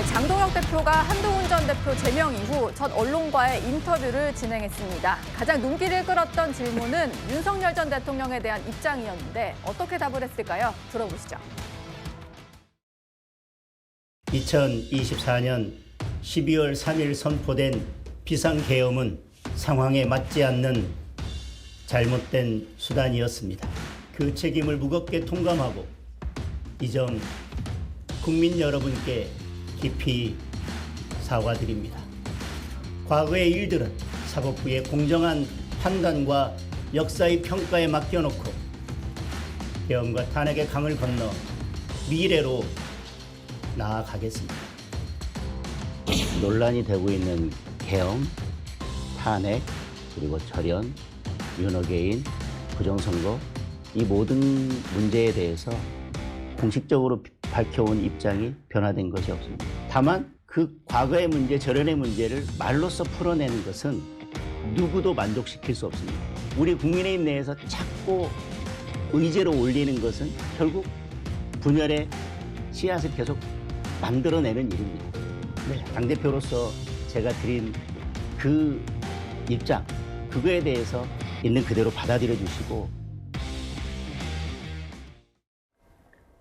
장동혁 대표가 한동훈 전 대표 제명 이후 첫 언론과의 인터뷰를 진행했습니다. 가장 눈길을 끌었던 질문은 윤석열 전 대통령에 대한 입장이었는데 어떻게 답을 했을까요? 들어보시죠. 2024년 12월 3일 선포된 비상계엄은 상황에 맞지 않는 잘못된 수단이었습니다. 그 책임을 무겁게 통감하고 이 점 국민 여러분께 깊이 사과드립니다. 과거의 일들은 사법부의 공정한 판단과 역사의 평가에 맡겨놓고 계엄과 탄핵의 강을 건너 미래로 나아가겠습니다. 논란이 되고 있는 계엄, 탄핵, 그리고 절연, 윤호개인, 부정선거 이 모든 문제에 대해서 공식적으로 밝혀온 입장이 변화된 것이 없습니다. 다만 그 과거의 문제, 절연의 문제를 말로써 풀어내는 것은 누구도 만족시킬 수 없습니다. 우리 국민의힘 내에서 자꾸 의제로 올리는 것은 결국 분열의 씨앗을 계속 만들어내는 일입니다. 네, 당대표로서 제가 드린 그 입장, 그거에 대해서 있는 그대로 받아들여 주시고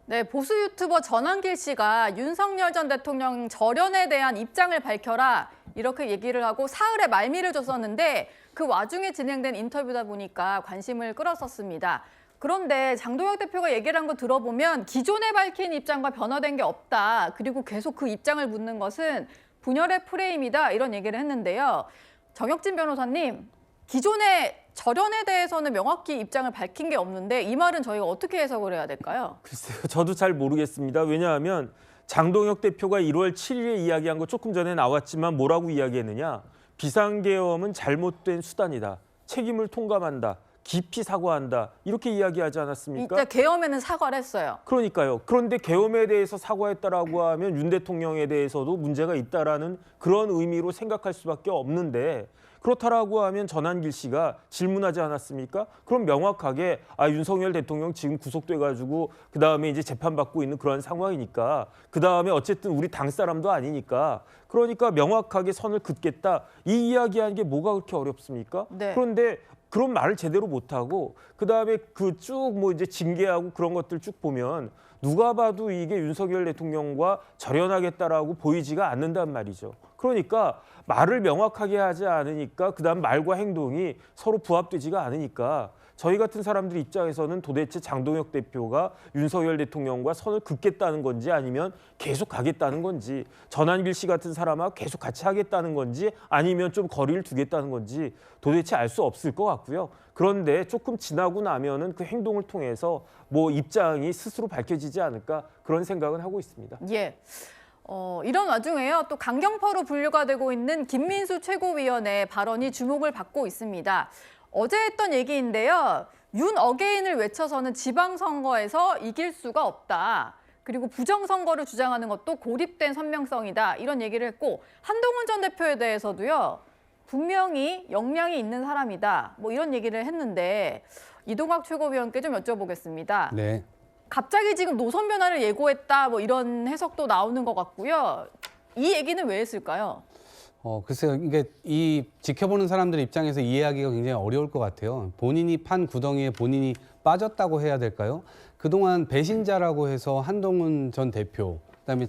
네, 보수 유튜버 전한길 씨가 윤석열 전 대통령 절연에 대한 입장을 밝혀라 이렇게 얘기를 하고 사흘에 말미를 줬었는데 그 와중에 진행된 인터뷰다 보니까 관심을 끌었었습니다. 그런데 장동혁 대표가 얘기를 한 거 들어보면 기존에 밝힌 입장과 변화된 게 없다. 그리고 계속 그 입장을 묻는 것은 분열의 프레임이다. 이런 얘기를 했는데요. 정혁진 변호사님, 기존의 절연에 대해서는 명확히 입장을 밝힌 게 없는데 이 말은 저희가 어떻게 해석을 해야 될까요? 글쎄요, 저도 잘 모르겠습니다. 왜냐하면 장동혁 대표가 1월 7일에 이야기한 거 조금 전에 나왔지만 뭐라고 이야기했느냐. 비상계엄은 잘못된 수단이다. 책임을 통감한다. 깊이 사과한다. 이렇게 이야기하지 않았습니까? 이때 계엄에는 사과를 했어요. 그러니까요. 그런데 계엄에 대해서 사과했다라고 하면 윤 대통령에 대해서도 문제가 있다라는 그런 의미로 생각할 수밖에 없는데 그렇다라고 하면 전한길 씨가 질문하지 않았습니까? 그럼 명확하게 윤석열 대통령 지금 구속돼가지고 그 다음에 이제 재판받고 있는 그런 상황이니까 그 다음에 어쨌든 우리 당 사람도 아니니까 그러니까 명확하게 선을 긋겠다 이 이야기하는 게 뭐가 그렇게 어렵습니까? 네. 그런데 그런 말을 제대로 못하고 그다음에 그 쭉 뭐 이제 징계하고 그런 것들 쭉 보면 누가 봐도 이게 윤석열 대통령과 절연하겠다라고 보이지가 않는단 말이죠. 그러니까 말을 명확하게 하지 않으니까 그다음 말과 행동이 서로 부합되지가 않으니까 저희 같은 사람들 입장에서는 도대체 장동혁 대표가 윤석열 대통령과 선을 긋겠다는 건지 아니면 계속 가겠다는 건지 전한길 씨 같은 사람하고 계속 같이 하겠다는 건지 아니면 좀 거리를 두겠다는 건지 도대체 알 수 없을 것 같고요. 그런데 조금 지나고 나면은 그 행동을 통해서 뭐 입장이 스스로 밝혀지지 않을까 그런 생각은 하고 있습니다. 예. 이런 와중에요. 또 강경파로 분류가 되고 있는 김민수 최고위원의 발언이 주목을 받고 있습니다. 어제 했던 얘기인데요. 윤 어게인을 외쳐서는 지방선거에서 이길 수가 없다. 그리고 부정선거를 주장하는 것도 고립된 선명성이다. 이런 얘기를 했고 한동훈 전 대표에 대해서도요. 분명히 역량이 있는 사람이다. 뭐 이런 얘기를 했는데 이동학 최고위원께 좀 여쭤보겠습니다. 네. 갑자기 지금 노선 변화를 예고했다. 뭐 이런 해석도 나오는 것 같고요. 이 얘기는 왜 했을까요? 글쎄요. 이게 이 지켜보는 사람들 입장에서 이해하기가 굉장히 어려울 것 같아요. 본인이 판 구덩이에 본인이 빠졌다고 해야 될까요? 그동안 배신자라고 해서 한동훈 전 대표, 그다음에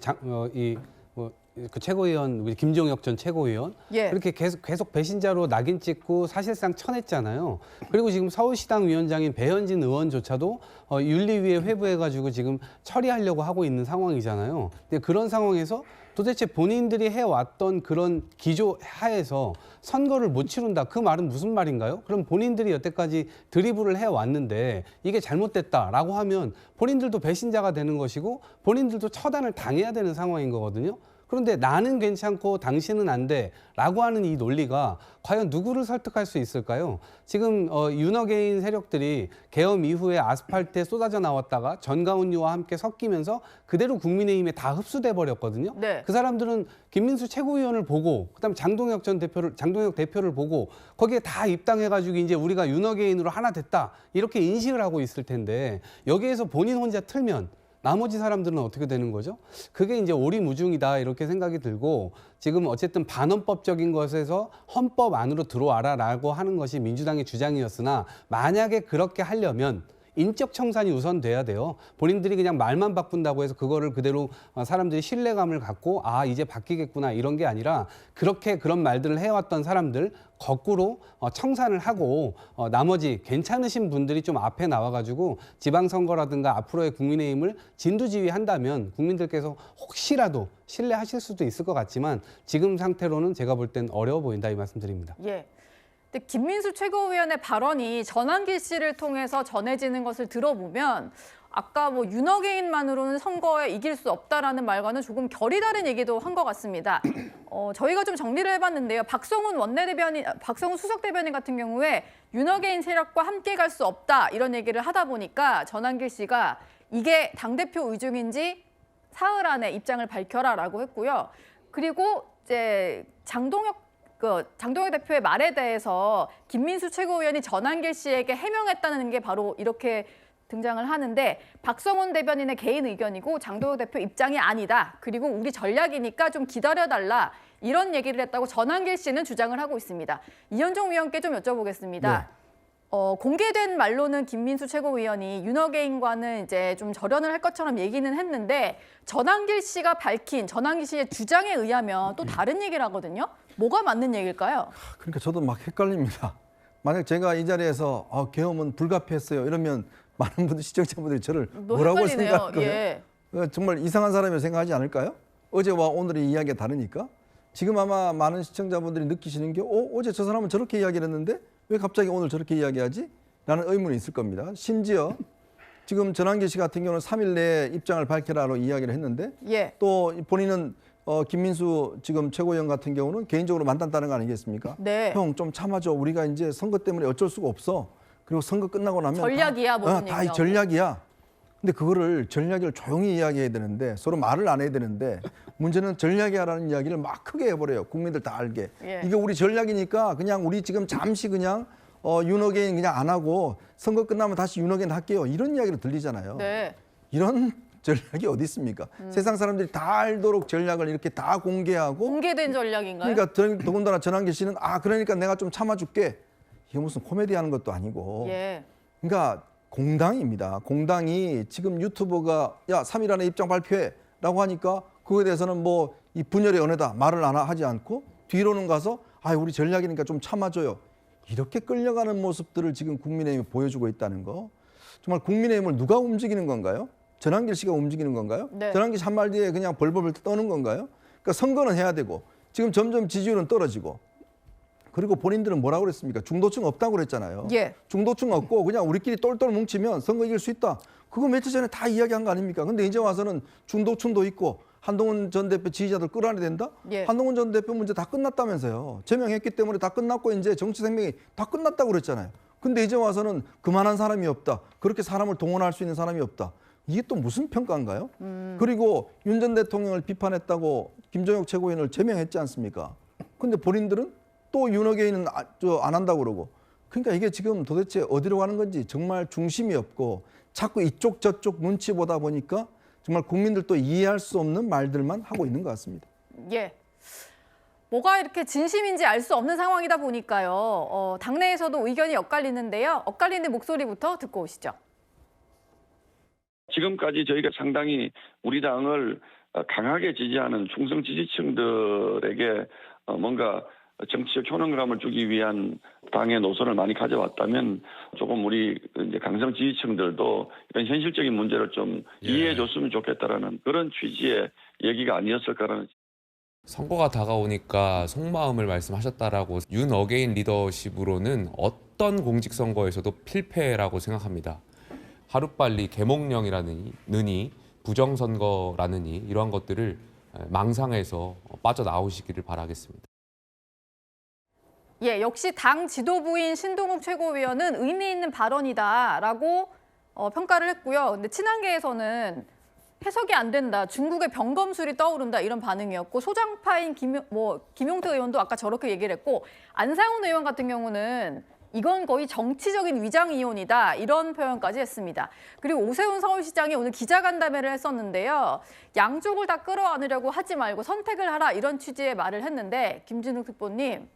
그 최고위원 우리 김종혁 전 최고위원 예. 이렇게 계속 배신자로 낙인 찍고 사실상 쳐냈잖아요. 그리고 지금 서울시당 위원장인 배현진 의원조차도 윤리위에 회부해가지고 지금 처리하려고 하고 있는 상황이잖아요. 근데 그런 상황에서 도대체 본인들이 해왔던 그런 기조 하에서 선거를 못 치른다. 그 말은 무슨 말인가요? 그럼 본인들이 여태까지 드리블을 해왔는데 이게 잘못됐다라고 하면 본인들도 배신자가 되는 것이고 본인들도 처단을 당해야 되는 상황인 거거든요. 그런데 나는 괜찮고 당신은 안 돼라고 하는 이 논리가 과연 누구를 설득할 수 있을까요? 지금 윤어게인 세력들이 계엄 이후에 아스팔트에 쏟아져 나왔다가 전가운유와 함께 섞이면서 그대로 국민의힘에 다 흡수돼 버렸거든요. 네. 그 사람들은 김민수 최고위원을 보고 그다음 장동혁 대표를 보고 거기에 다 입당해가지고 이제 우리가 윤어게인으로 하나 됐다 이렇게 인식을 하고 있을 텐데 여기에서 본인 혼자 틀면 나머지 사람들은 어떻게 되는 거죠? 그게 이제 오리무중이다 이렇게 생각이 들고 지금 어쨌든 반헌법적인 것에서 헌법 안으로 들어와라라고 하는 것이 민주당의 주장이었으나 만약에 그렇게 하려면 인적 청산이 우선돼야 돼요. 본인들이 그냥 말만 바꾼다고 해서 그거를 그대로 사람들이 신뢰감을 갖고 아 이제 바뀌겠구나 이런 게 아니라 그렇게 그런 말들을 해왔던 사람들 거꾸로 청산을 하고 나머지 괜찮으신 분들이 좀 앞에 나와가지고 지방선거라든가 앞으로의 국민의힘을 진두지휘한다면 국민들께서 혹시라도 신뢰하실 수도 있을 것 같지만 지금 상태로는 제가 볼 땐 어려워 보인다 이 말씀드립니다. 예. 근데 김민수 최고위원의 발언이 전환길 씨를 통해서 전해지는 것을 들어보면 아까 뭐 윤어게인만으로는 선거에 이길 수 없다라는 말과는 조금 결이 다른 얘기도 한 것 같습니다. 저희가 좀 정리를 해봤는데요. 박성훈 수석대변인 같은 경우에 윤어게인 세력과 함께 갈 수 없다 이런 얘기를 하다 보니까 전환길 씨가 이게 당대표 의중인지 사흘 안에 입장을 밝혀라라고 했고요. 그리고 이제 장동혁 대표의 말에 대해서 김민수 최고위원이 전환길 씨에게 해명했다는 게 바로 이렇게 등장을 하는데 박성훈 대변인의 개인 의견이고 장동혁 대표 입장이 아니다. 그리고 우리 전략이니까 좀 기다려달라. 이런 얘기를 했다고 전환길 씨는 주장을 하고 있습니다. 이현종 위원께 좀 여쭤보겠습니다. 네. 공개된 말로는 김민수 최고위원이 윤어게인과는 이제 좀 절연을 할 것처럼 얘기는 했는데 전환길 씨가 밝힌 전환길 씨의 주장에 의하면 또 다른 얘기를 하거든요. 뭐가 맞는 얘기일까요? 그러니까 저도 막 헷갈립니다. 만약 제가 이 자리에서 계엄은 불가피했어요 이러면 많은 분들 시청자분들이 저를 뭐라고 헷갈리네요. 생각할 거예요? 예. 정말 이상한 사람이라고 생각하지 않을까요? 어제와 오늘의 이야기가 다르니까. 지금 아마 많은 시청자분들이 느끼시는 게 어제 저 사람은 저렇게 이야기를 했는데 왜 갑자기 오늘 저렇게 이야기하지? 라는 의문이 있을 겁니다. 심지어 지금 전환길 씨 같은 경우는 3일 내에 입장을 밝혀라로 이야기를 했는데 예. 또 본인은 김민수 지금 최고위원 같은 경우는 개인적으로 만났다는 거 아니겠습니까? 네. 형 좀 참아줘. 우리가 이제 선거 때문에 어쩔 수가 없어. 그리고 선거 끝나고 나면 전략이야, 무슨 다 이 얘기냐고. 전략이야. 근데 그거를 전략을 조용히 이야기해야 되는데 서로 말을 안 해야 되는데 문제는 전략이야라는 이야기를 막 크게 해버려요. 국민들 다 알게. 예. 이게 우리 전략이니까 그냥 우리 지금 잠시 그냥 윤어게인 그냥 안 하고 선거 끝나면 다시 윤어게인 할게요. 이런 이야기로 들리잖아요. 네. 이런 전략이 어디 있습니까? 세상 사람들이 다 알도록 전략을 이렇게 다 공개하고 공개된 전략인가요? 그러니까 더군다나 전환길 씨는 그러니까 내가 좀 참아줄게. 이게 무슨 코미디 하는 것도 아니고. 예. 그러니까 공당입니다. 공당이 지금 유튜버가 야 3일 안에 입장 발표해 라고 하니까 그거에 대해서는 뭐 이 분열의 연애다 말을 하지 않고 뒤로는 가서 우리 전략이니까 좀 참아줘요. 이렇게 끌려가는 모습들을 지금 국민의힘이 보여주고 있다는 거. 정말 국민의힘을 누가 움직이는 건가요? 전환길 씨가 움직이는 건가요? 네. 전환길 씨 한 말 뒤에 그냥 벌벌벌 떠는 건가요? 그러니까 선거는 해야 되고 지금 점점 지지율은 떨어지고 그리고 본인들은 뭐라고 그랬습니까? 중도층 없다고 그랬잖아요. 예. 중도층 없고 그냥 우리끼리 똘똘 뭉치면 선거 이길 수 있다. 그거 며칠 전에 다 이야기한 거 아닙니까? 근데 이제 와서는 중도층도 있고 한동훈 전 대표 지지자들 끌어안아야 된다? 예. 한동훈 전 대표 문제 다 끝났다면서요. 제명했기 때문에 다 끝났고 이제 정치 생명이 다 끝났다고 그랬잖아요. 근데 이제 와서는 그만한 사람이 없다. 그렇게 사람을 동원할 수 있는 사람이 없다. 이게 또 무슨 평가인가요? 그리고 윤 전 대통령을 비판했다고 김종혁 최고위원을 제명했지 않습니까? 근데 본인들은 또 윤어게인은 안 한다고 그러고. 그러니까 이게 지금 도대체 어디로 가는 건지 정말 중심이 없고 자꾸 이쪽 저쪽 눈치 보다 보니까 정말 국민들도 이해할 수 없는 말들만 하고 있는 것 같습니다. 예. 뭐가 이렇게 진심인지 알 수 없는 상황이다 보니까요. 당내에서도 의견이 엇갈리는데요. 엇갈리는 목소리부터 듣고 오시죠. 지금까지 저희가 상당히 우리 당을 강하게 지지하는 충성 지지층들에게 뭔가 정치적 효능감을 주기 위한 당의 노선을 많이 가져왔다면 조금 우리 이제 강성 지지층들도 이런 현실적인 문제를 좀 이해해 줬으면 좋겠다라는 그런 취지의 얘기가 아니었을까라는. 선거가 다가오니까 속마음을 말씀하셨다라고 윤어게인 리더십으로는 어떤 공직선거에서도 필패라고 생각합니다. 하루빨리 계몽령이라느니 부정선거라느니 이러한 것들을 망상해서 빠져나오시기를 바라겠습니다. 예, 역시 당 지도부인 신동욱 최고위원은 의미 있는 발언이다라고 평가를 했고요. 근데 친한계에서는 해석이 안 된다. 중국의 병검술이 떠오른다. 이런 반응이었고 소장파인 김용태 의원도 아까 저렇게 얘기를 했고 안상훈 의원 같은 경우는 이건 거의 정치적인 위장 이혼이다 이런 표현까지 했습니다. 그리고 오세훈 서울시장이 오늘 기자간담회를 했었는데요. 양쪽을 다 끌어안으려고 하지 말고 선택을 하라 이런 취지의 말을 했는데 김진욱 특보님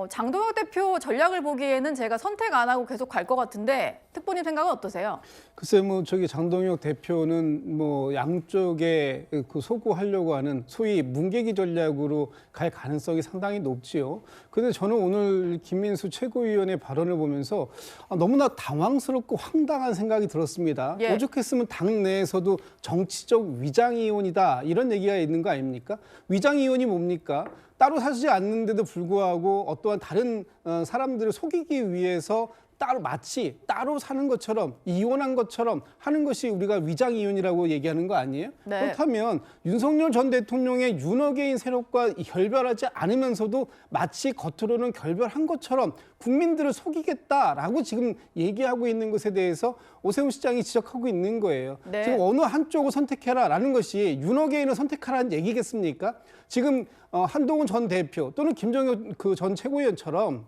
장동혁 대표 전략을 보기에는 제가 선택 안 하고 계속 갈 것 같은데 특보님 생각은 어떠세요? 글쎄 저기 장동혁 대표는 양쪽에 그 소구하려고 하는 소위 문개기 전략으로 갈 가능성이 상당히 높지요. 그런데 저는 오늘 김민수 최고위원의 발언을 보면서 너무나 당황스럽고 황당한 생각이 들었습니다. 예. 오죽했으면 당 내에서도 정치적 위장이혼이다 이런 얘기가 있는 거 아닙니까? 위장이혼이 뭡니까? 따로 사지 않는데도 불구하고 어떠한 다른 사람들을 속이기 위해서 마치 따로 사는 것처럼 이혼한 것처럼 하는 것이 우리가 위장이혼이라고 얘기하는 거 아니에요? 네. 그렇다면 윤석열 전 대통령의 윤어게인 세력과 결별하지 않으면서도 마치 겉으로는 결별한 것처럼 국민들을 속이겠다라고 지금 얘기하고 있는 것에 대해서 오세훈 시장이 지적하고 있는 거예요. 네. 지금 어느 한쪽을 선택해라라는 것이 윤어게인을 선택하라는 얘기겠습니까? 지금 한동훈 전 대표 또는 김정일 전 최고위원처럼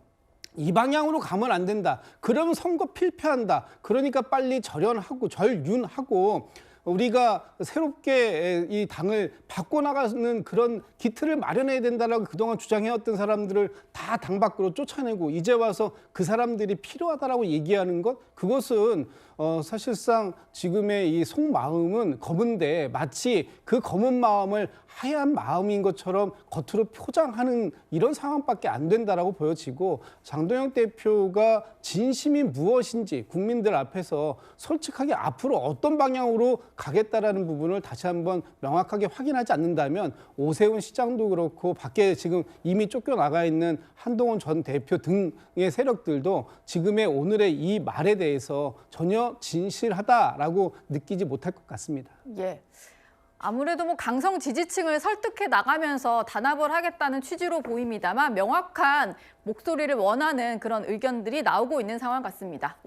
이 방향으로 가면 안 된다. 그러면 선거 필패한다. 그러니까 빨리 절윤하고 우리가 새롭게 이 당을 바꿔나가는 그런 기틀을 마련해야 된다라고 그동안 주장해왔던 사람들을 다 당 밖으로 쫓아내고 이제 와서 그 사람들이 필요하다라고 얘기하는 것, 그것은 사실상 지금의 이 속마음은 검은데 마치 그 검은 마음을 하얀 마음인 것처럼 겉으로 포장하는 이런 상황밖에 안 된다라고 보여지고, 장동혁 대표가 진심이 무엇인지 국민들 앞에서 솔직하게 앞으로 어떤 방향으로 가겠다라는 부분을 다시 한번 명확하게 확인하지 않는다면 오세훈 시장도 그렇고 밖에 지금 이미 쫓겨나가 있는 한동훈 전 대표 등의 세력들도 지금의 오늘의 이 말에 대해서 전혀 진실하다라고 느끼지 못할 것 같습니다. 예. 아무래도 강성 지지층을 설득해 나가면서 단합을 하겠다는 취지로 보입니다만 명확한 목소리를 원하는 그런 의견들이 나오고 있는 상황 같습니다.